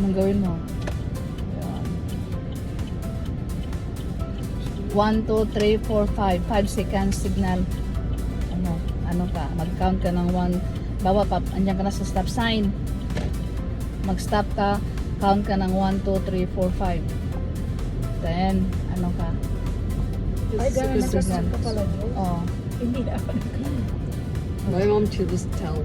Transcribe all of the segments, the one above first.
Anong gawin mo? 1, 2, 3, 4, 5. 5 seconds signal. Ano ka? Mag-count ka ng 1. Bawa pa, andyan ka na sa stop sign. Mag-stop ka. Count ka ng 1, 2, 3, 4, 5. Then, ano ka? Ay, gano'n Signal. nakasal ka pala doon? Oh. Hindi na ako My mom to just tell.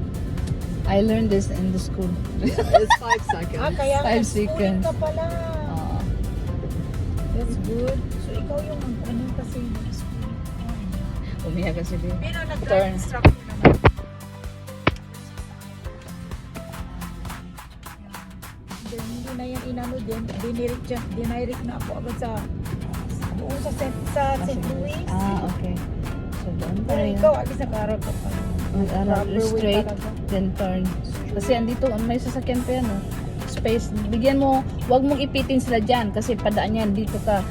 I learned this in the school. It's 5 seconds. kaya 5 nag-schooling seconds. ka pala. Oo. That's good. So, ikaw yung ano kasi nag-schooling. Umiyak kasi din. Pero Turn. nag-drive instructor naman. Then, hindi na yan inano din. Dinirect na ako agad sa doon sa St. Louis. Okay. So, doon Pero tayo. ikaw, agad sa karap ka pa. Mag-aral Proper way straight, talaga. then turn. Kasi andito, may sasakyan pa yan, space. Bigyan mo, wag mong ipitin sila dyan kasi padaan yan. Dito ka,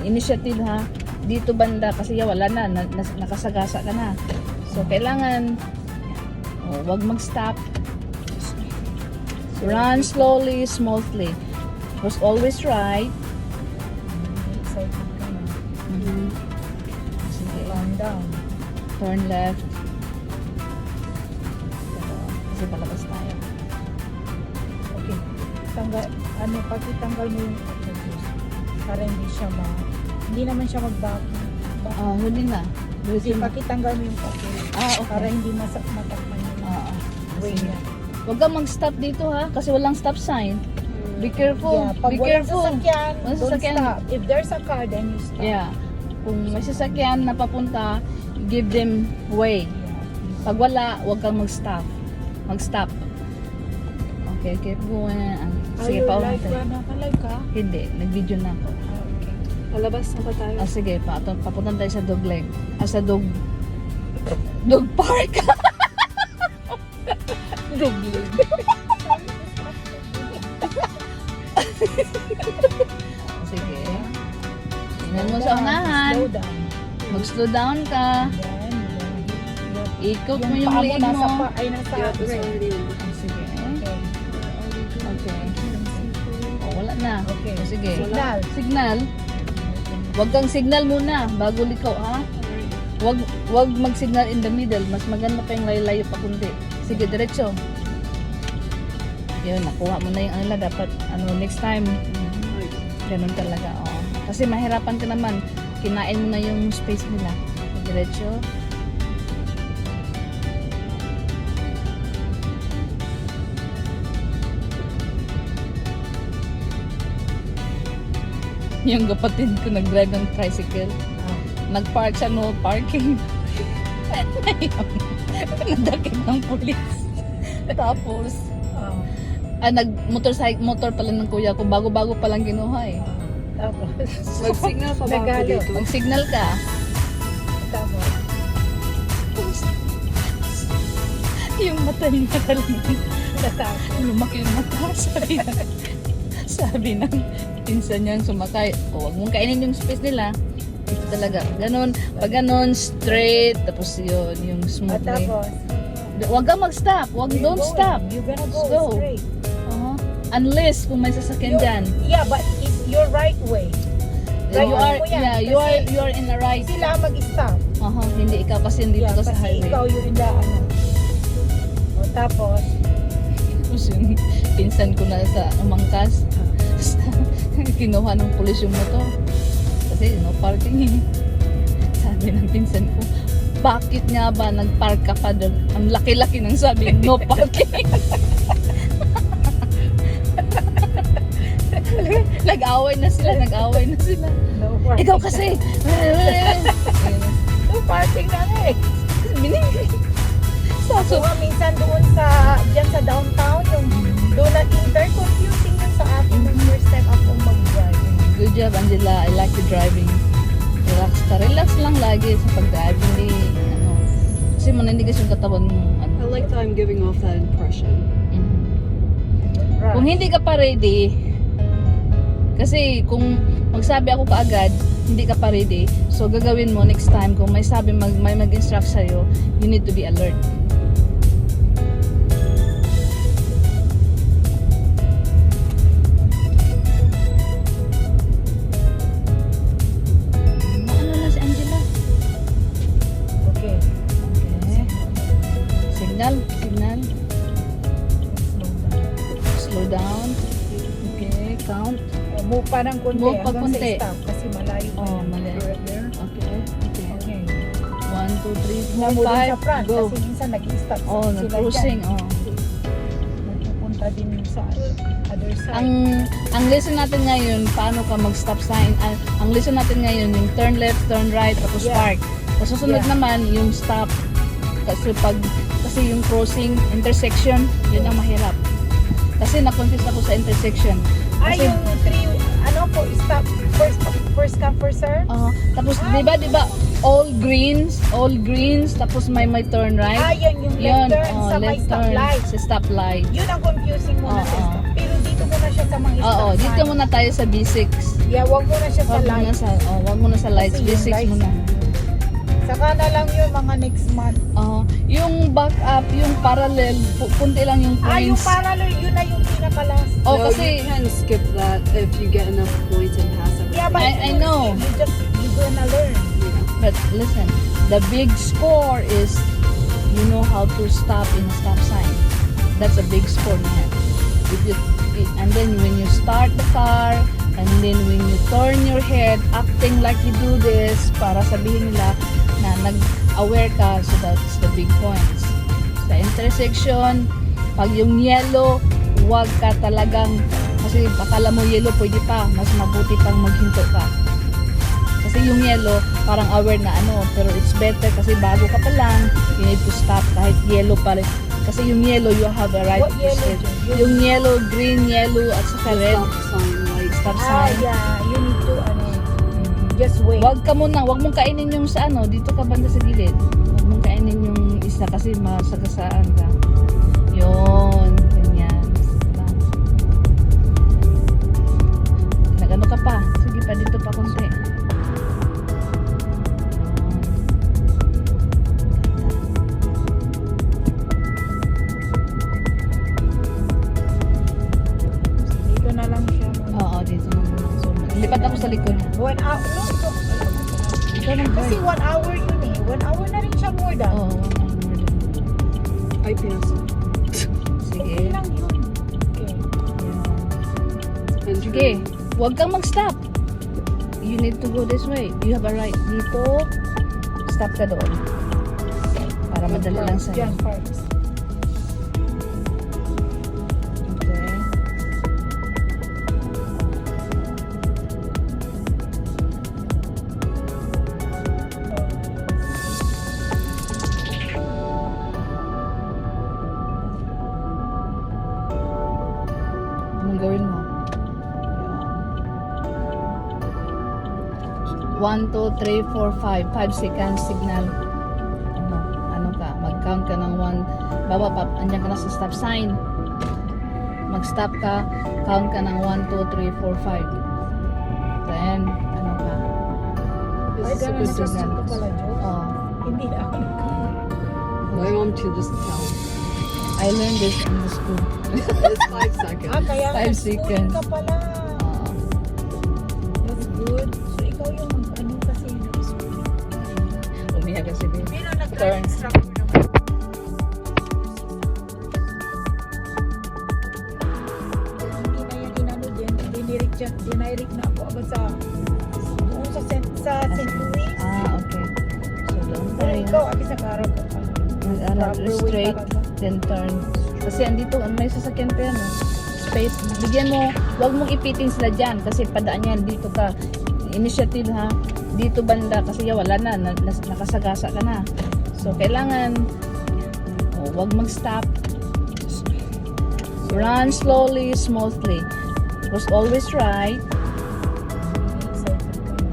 initiative ha, dito banda kasi wala na, nakasagasa ka na. So, kailangan, wag mag-stop. Run slowly, smoothly. Was always right. Excited ka na. Sige, Calm down. turn left. Kasi palabas tayo. Okay. Pagkitanggal mo yung para hindi naman siya mag-back. Huli na. Kasi pagkitanggal mo yung Okay. para hindi matakpan yung way niya. Huwag kang mag-stop dito ha, kasi walang stop sign. Be careful. Yeah, pag Be walang careful. sasakyan, Walang don't sasakyan. stop. If there's a car, then you stop. Yeah. Kung may sasakyan na papunta, give them way. Pag wala, huwag kang mag-stop. Mag-stop. Okay, keep going. Sige, Are you paulit. live ka? Naka-live ka? Hindi, nag-video na ako. Okay. Palabas na ba tayo? Sige, papunta tayo sa dog leg. Sa dog park. Dog leg. Sige. Tingnan mo sa unahan. Slow down. Mag-slow down ka. Then, Ikot mo yung paa leg nasa mo. nasa Yeah, it's brake. already in. Sige. Okay. Okay. Wala na. Okay. Sige. Signal. Signal. Huwag kang signal muna bago liko, ha? Huwag mag-signal in the middle. Mas maganda pa yung layo-layo pa kundi. Sige, diretso. Yun, nakuha mo na yung ano, dapat next time. Ganun talaga, Kasi mahirapan ka naman. Kinain mo na yung space nila. Diretso. Yung kapatid ko nag-drive ng tricycle. Nag-park sa no parking. Nadakit ng pulis. Tapos, motor pala ng kuya ko. Bago-bago palang ginuha eh. Tapos, Mag-signal pa ba ako Nagalo. dito? Mag-signal ka. tapos, Yung mata niya talaga. natapos. Lumaki yung mata. Sabi ng pinsan niyang sumakay. Huwag mong kainin yung space nila. Ito talaga. Ganon. Pag ganon, straight. Tapos yun, yung smooth way. Tapos, Huwag kang mag-stop. Don't stop. You're gonna go Go. straight. Unless kung may sasakyan dyan. Yeah, but it's your right way. Right You way are, mo yan. yeah, you are in the right. Sila mag-stop. Hindi ikaw kasi dito ka sa kasi highway. ikaw yung in the O tapos, Tapos yung pinsan ko na sa umangkas. Kinuha ng pulis yung motor. Kasi no parking. Sabi ng pinsan ko, bakit nga ba nagpark ka pa doon? Ang laki-laki ng sabi, no parking. Nag-away na sila. no parking. Ikaw kasi. No parking na eh. Binigay. So, minsan doon dyan sa downtown, yung doon natin, very confusing yun sa akin yung first time akong mag-drive. Good job, Angela. I like the driving. Relax ka. Relax lang lagi sa pag-drive. Hindi, kasi maninigas yung katawan mo. I like that I'm giving off that impression. Right. Kung hindi ka pa ready, kasi kung magsabi ako kaagad, hindi ka pa ready, so gagawin mo next time, kung may sabi, may mag-instruct sa'yo, you need to be alert. Signal. Slow down. Slow down. Okay, count. Move pa ng konti Move pa hanggang konti. sa stop kasi malayo pa Oh, yan. mali. There. Okay. Okay. Okay. 1, 2, 3, Tingnan mo 4, din sa front 5. Go. kasi minsan nag-stop Oh, sila nag-cruising. dyan. Oh. Nagpupunta din sa other side. Ang lesson natin ngayon, paano ka mag-stop sign. Ang lesson natin ngayon, yung turn left, turn right, tapos Yeah. park. Sa susunod Yeah. naman, yung stop. Kasi yung crossing, intersection, yun ang mahirap. Kasi na-confuse ako sa intersection. Ay, Kasi, yung three, ano po, stop, first come, first serve? tapos, di ba, all greens, tapos may turn right. Ah, yun, yung Yun, left turn sa may left turn stoplight. sa stoplight. Yun ang confusing muna sa Oo. stop. Pero dito muna siya sa mga stop Oo, dito sign. muna tayo sa B6. Yeah, wag muna siya sa Wag muna light. wag muna sa lights, Kasi yung B6 lights, muna. Saka na lang yun mga next month. Yung back up, yung parallel, punti lang yung Ah, yung points. parallel, yun na yung pinaka-last. Oh, No, kasi, you can skip that if you get enough points and pass everything. Yeah, but I know. You're gonna learn. Yeah. but listen, the big score is you know how to stop in a stop sign. That's a big score niya. And then when you start the car, and then when you turn your head, acting like you do this, para sabihin nila na nag-aware ka, so that's the big points. Sa intersection, pag yung yellow, huwag ka talagang, kasi akala mo yellow, pwede pa, mas mabuti pang maghinto ka. Kasi yung yellow, parang aware na pero it's better kasi bago ka pa lang, you need to stop kahit yellow pa rin. Kasi yung yellow, you have a right What to yellow, sit. Jun? Yung yellow, green, yellow, at saka red, Stop sign, like, stop Ah, sign. yeah. You need to, just wait. Wag mong kainin yung sa dito ka banda sa gilid. Wag mong kainin yung isa kasi masagasaan ka. Yun, ganyan. Nagano ka pa. Sige pa, dito pa konti. Dito na lang siya. Oo, dito na. So, lipat ako sa likod. 1 hour. No, Ikaw ng kasi bird. 1 hour yun eh. 1 hour na rin siya more than. Oo, 1 hour din. ay, pinasa. Sige. Okay lang yun. Okay. Yan. And Sige, huwag kang mag-stop. You need to go this way. You have a right dito. Stop ka doon. Para madali lang sa'yo. Diyan first. Okay. Anong gawin mo? 1, 2, 3, 4, 5. 5 seconds signal. Ano ka? Mag-count ka ng 1. Baba pa. Andiyan ka na sa stop sign. Mag-stop ka. Count ka ng 1, 2, 3, 4, 5. Then, ano ka? This Ay, is a ganun good na signal. ito pala, Joe. Oh, Hindi na ako My mom to just tell. I learned this in the school. It's 5 seconds. kaya 5 nag-schooling seconds. ka pala. Oh. That's good. So, ikaw yung kasi nag-schooling. Umiyak kasi din. Pero Turn. nag-instructor naman. Hindi na yan inano din. Dinirect na ako agad sa doon sa St. Louis. Okay. So, doon Pero tayo. ikaw, abi sa karaw ko pa. Mag-aral Proper way straight, talaga. then turn. Kasi andito, may sasakyan pa yan. Space. Bigyan mo, wag mong ipitin sila dyan kasi padaan yan. Dito ka. Initiative ha. Dito banda kasi wala na. Nakasagasa ka na. So, kailangan wag mag-stop. Run slowly, smoothly. Was always right. Excited ka na.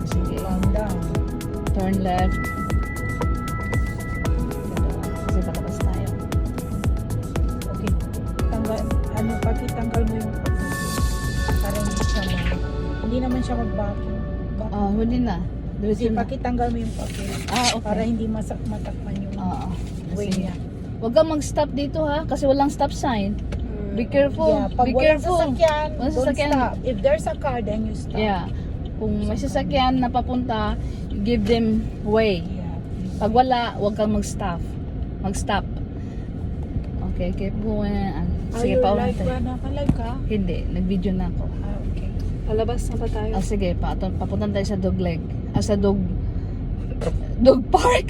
Sige. Calm down. Turn left. Kasi patatas tayo. Okay. Pakitanggal mo yung para hindi siya hindi naman siya mag-vacuum. Huli na. Diretso Kasi na. pakitanggal mo yung papel Okay. para hindi matakpan yung Oo. way Sige. niya. Huwag kang mag-stop dito ha, kasi walang stop sign. Be careful. Yeah, pag Be walang careful. sasakyan, Walang don't sasakyan. stop. If there's a car, then you stop. Yeah. Kung may sasakyan na papunta, give them way. Yeah. Pag wala, huwag kang mag-stop. mag-stop. Okay, keep going. Sige, Sige, paulan live tayo. ba? Naka-live ka? Hindi, nag-video na ako. Okay. Palabas na ba tayo? Sige, papunta tayo sa dog leg. Sa dog park.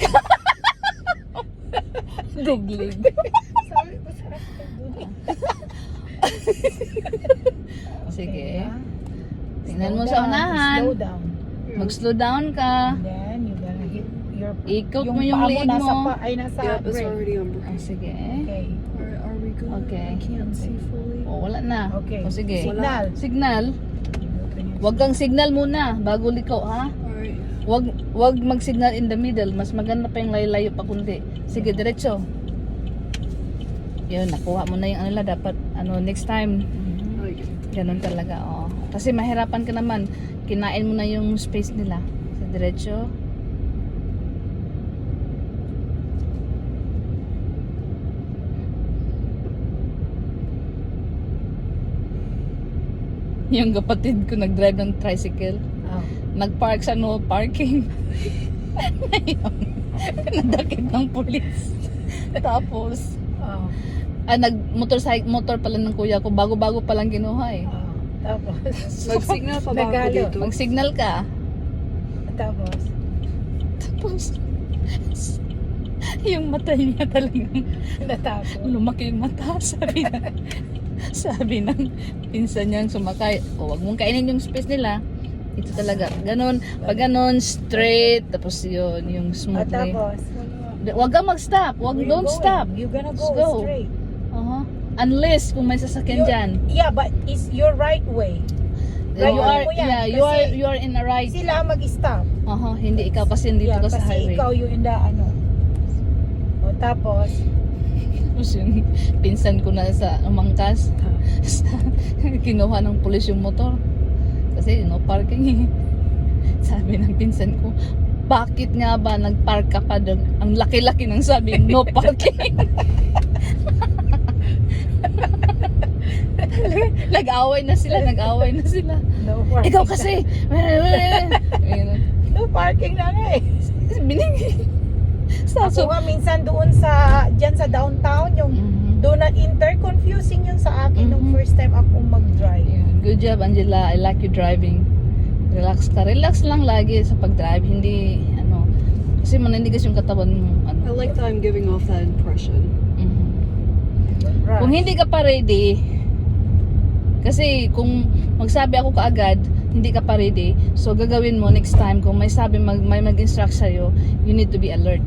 Dog leg. Sabi ko sa akin, Sige. ah. Tingnan mo Slow sa down, unahan. Slow down. Mag-slow down ka. Then, you gonna hit your... Ikot mo yung paa leeg nasa mo. ay nasa Yep, it's brake. already on break. Sige. Okay. Are we good? Okay. I can't see fully. Wala na. Okay. Sige. Signal. Signal. Wag kang signal muna bago liko, ha? Alright. Wag mag-signal in the middle. Mas maganda pa yung layo-layo pa kundi. Sige, diretso. Yun, nakuha mo na yung ano nila. Dapat, next time. Okay. Ganun talaga, oh. Kasi mahirapan ka naman. Kinain mo na yung space nila. Sa diretso. Yung kapatid ko nag-drive ng tricycle. Oh. Nag-park sa no parking. Ngayon, nadakip ng pulis. Tapos, Oh. motor pala ng kuya ko. Bago-bago palang ginuha eh. Oh. Tapos, Mag-signal pa ba ako Nagalo. dito? Mag-signal ka. tapos, Tapos, yung mata niya talagang natapos. lumaki yung mata. Sabi ng pinsan niyang sumakay, wag mong kainin yung space nila. Ito talaga. Ganon. Pag ganon, straight. Tapos yun, yung smoothly. Tapos, Wag kang mag-stop. where you Don't going? stop. You're gonna Just go, go. straight. Unless kung may sasakyan dyan. Yeah, but it's your right way. Right You way are, mo yan. yeah, Kasi you are in a right. sila mag-stop. Hindi ikaw kasi dito Yeah, ka sa kasi highway. ikaw yung in the O tapos, Tapos yung pinsan ko na sa umangkas. Kinuha ng pulis yung motor. Kasi no parking eh. Sabi ng pinsan ko, bakit nga ba nagpark ka pa doon? Ang laki-laki ng sabi, no parking. Nag-away na sila. no parking. Ikaw kasi. No parking na nga eh. Binig. Ako nga minsan doon dyan sa downtown, yung do not enter, confusing yun sa akin nung first time akong mag-drive. Good job, Angela. I like you driving. Relax ka. Relax lang lagi sa pag-drive. Hindi, kasi manindigas yung katawan mo. I like that I'm giving off that impression. Right. Kung hindi ka pa ready, kasi kung magsabi ako kaagad, hindi ka pa ready, so gagawin mo next time, kung may sabi, may mag-instruct sa'yo, you need to be alert.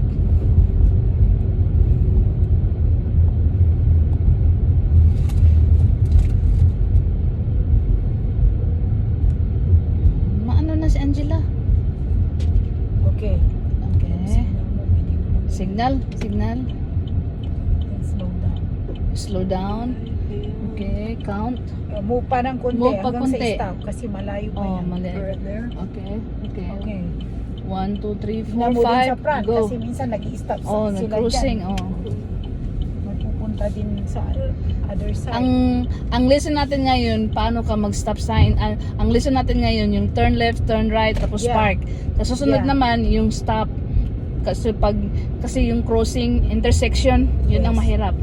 Maano na si Angela? Okay. Okay. Signal. And slow down. Slow down. Okay, count. Move pa ng konti Move pa hanggang konti. sa stop kasi malayo pa Oh, yan. mali. Right there. Okay. Okay. 1, 2, 3, Tingnan 4, mo din sa 5, front go. kasi minsan nag-i-stop Oh, sila nag-cruising. dyan. Oh. Magpupunta din sa other side. Ang lesson natin ngayon, paano ka mag-stop sign. Ang lesson natin ngayon, yung turn left, turn right, tapos Yeah. park. Sa susunod Yeah. naman, yung stop. Kasi yung crossing, intersection, yun ang Yes. mahirap.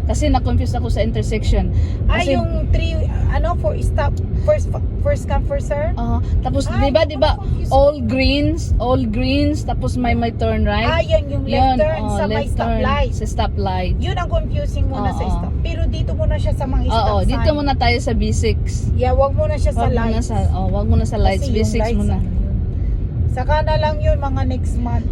Kasi na-confuse ako sa intersection. Kasi, yung for stop, first come, first serve? tapos, Ay, di ba, confused. all greens, tapos may turn right. Yan yung left turn sa may left turn, stoplight. sa stoplight. Yun ang confusing muna sa Oo. stop. Pero dito muna siya sa mga stop Oo, sign. dito muna tayo sa B6. Yeah, wag muna siya sa Wag muna lights. wag muna sa lights, Kasi yung B6 lights, muna. ano yun. Saka na lang yun mga next month.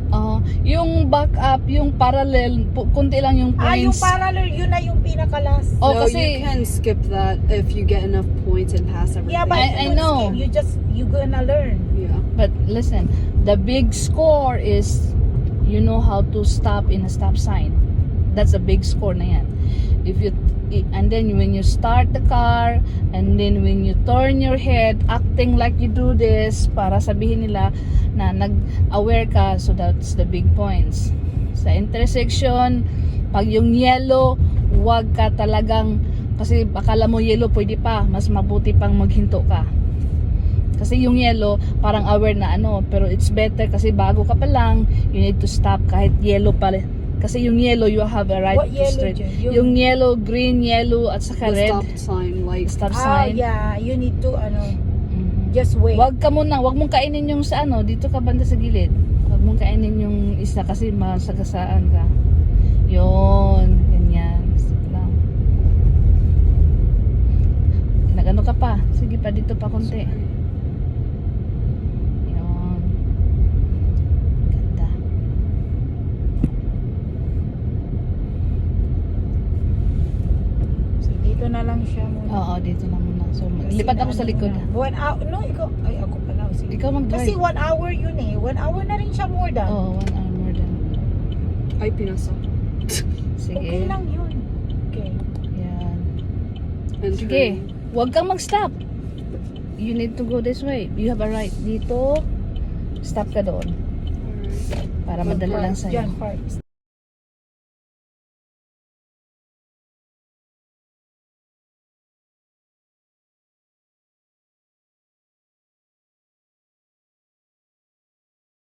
Yung back up, yung parallel, kunti lang yung points. Yung parallel, yun na yung pinaka-last. Oh, So kasi- you can skip that if you get enough points and pass everything. Yeah, but I you know. skip. You gonna learn. Yeah. But listen, the big score is you know how to stop in a stop sign. That's a big score na yan. And then when you start the car, and then when you turn your head, acting like you do this, para sabihin nila na nag-aware ka, so that's the big points. Sa intersection, pag yung yellow, wag ka talagang, kasi akala mo yellow, pwede pa, mas mabuti pang maghinto ka. Kasi yung yellow, parang aware na pero it's better kasi bago ka pa lang, you need to stop kahit yellow pa Kasi yung yellow, you have a right What to yellow straight. dyan? Yung yellow, green, yellow, at saka The red. stop sign, like, Stop Ah, sign. yeah. You need to, Mhm. just wait. Wag mong kainin yung sa dito ka banda sa gilid. Wag mong kainin yung isa kasi masagasaan ka. Yun, ganyan. Stop lang. Nagano ka pa? Sige pa, dito pa konti. Yun. Ganda. So, dito na lang siya muna. Oo, dito na muna. So, Kasi lipat ako sa naano likod. na. 1 hour, no, ikaw, ay ako pala. Sige. Ikaw Kasi mag-drive. 1 hour yun eh. 1 hour na rin siya more than. Oo, 1 hour more than. ay, pinasa. Sige. Okay lang yun. Okay. Yan. And Sige. turn. Huwag kang mag-stop. You need to go this way. You have a right. Dito, stop ka doon. Alright. Para madali lang sa'yo. Diyan, park.